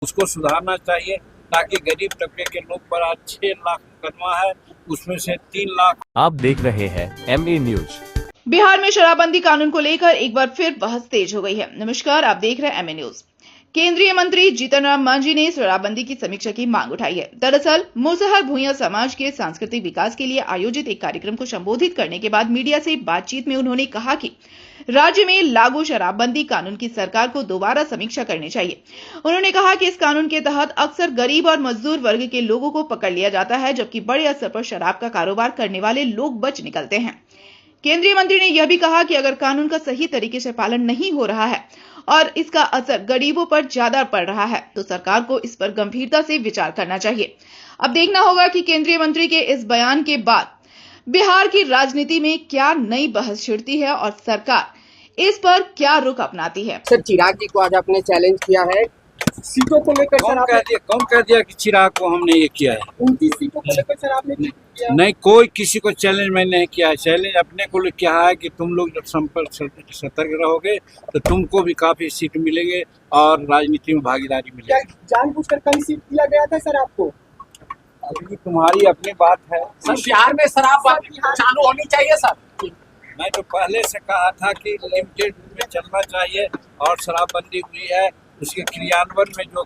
उसको सुधारना चाहिए ताकि गरीब तबके के लोग पर आज 6 लाख मुकदमा है, उसमें से 3 लाख। आप देख रहे हैं MA न्यूज। बिहार में शराबबंदी कानून को लेकर एक बार फिर बहस तेज हो गई है। नमस्कार, आप देख रहे हैं MA न्यूज। केंद्रीय मंत्री जीतन राम मांझी ने शराबबंदी की समीक्षा की मांग उठाई है। दरअसल मुसहर भूंइया समाज के सांस्कृतिक विकास के लिए आयोजित एक कार्यक्रम को संबोधित करने के बाद मीडिया से बातचीत में उन्होंने कहा कि राज्य में लागू शराबबंदी कानून की सरकार को दोबारा समीक्षा करनी चाहिए। उन्होंने कहा कि इस कानून के तहत अक्सर गरीब और मजदूर वर्ग के लोगों को पकड़ लिया जाता है, जबकि बड़े स्तर पर शराब का कारोबार करने वाले लोग बच निकलते हैं। केंद्रीय मंत्री ने यह भी कहा कि अगर कानून का सही तरीके से पालन नहीं हो रहा है और इसका असर गरीबों पर ज्यादा पड़ रहा है, तो सरकार को इस पर गंभीरता से विचार करना चाहिए। अब देखना होगा कि केंद्रीय मंत्री के इस बयान के बाद बिहार की राजनीति में क्या नई बहस छिड़ती है और सरकार इस पर क्या रुख अपनाती है। सर, चिराग जी को आज आपने चैलेंज किया है सीटों को लेकर। कौन कह दिया कि चिराग को हमने ये किया है? 29 सीटों को लेकर सर आपने किया? नहीं, कोई किसी को चैलेंज मैंने नहीं किया है। चैलेंज अपने को किया है कि तुम लोग जब सतर्क रहोगे तो तुमको भी काफी सीट मिलेंगे और राजनीति में भागीदारी मिलेगी। जानबूझकर कम सीट दिया गया था सर आपको? अभी तुम्हारी अपनी बात है। सर, बिहार में शराब चालू होनी चाहिए सर। मैं तो पहले से कहा था कि लिमिटेड में चलना चाहिए और शराबबंदी हुई है, उसके क्रियान्वयन में जो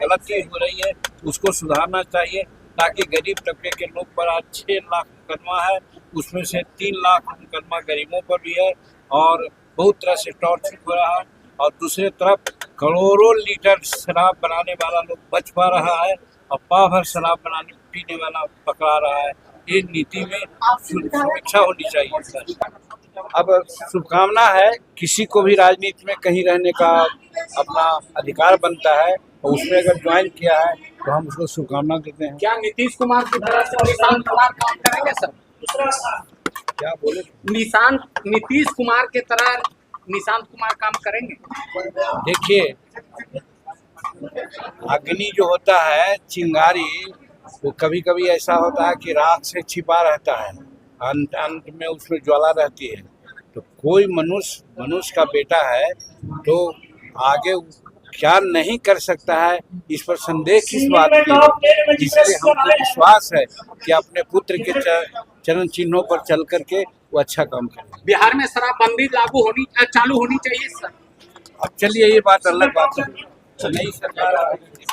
गलती हो रही है उसको सुधारना चाहिए ताकि गरीब तबके के लोग पर आज 6 लाख मुकदमा है, उसमें से 3 लाख मुकदमा गरीबों पर भी है और बहुत तरह से टॉर्चर हो रहा है। और दूसरे तरफ करोड़ों लीटर शराब बनाने वाला लोग बच पा रहा है और पाव भर शराब पीने वाला पकड़ा रहा है। ये नीति में समीक्षा होनी चाहिए सर। अब शुभकामना है, किसी को भी राजनीति में कहीं रहने का अपना अधिकार बनता है और उसमें अगर ज्वाइन किया है तो हम उसको शुभकामना देते हैं। क्या नीतीश कुमार की तरह से निशांत कुमार काम करेंगे सर? क्या बोले? नीतीश कुमार के तरह निशांत कुमार काम करेंगे? देखिए, अग्नि जो होता है, चिंगारी, वो कभी कभी ऐसा होता है कि राख से छिपा रहता है, अंत में उसमें ज्वाला रहती है। तो कोई मनुष्य का बेटा है तो आगे क्या नहीं कर सकता है, इस पर संदेह किस बात की। इसलिए हमको विश्वास है कि अपने पुत्र के चरण चिन्हों पर चल करके वो अच्छा काम करेंगे। बिहार में शराबबंदी चालू होनी चाहिए सर। अब चलिए, ये बात अलग बात है। नई सरकार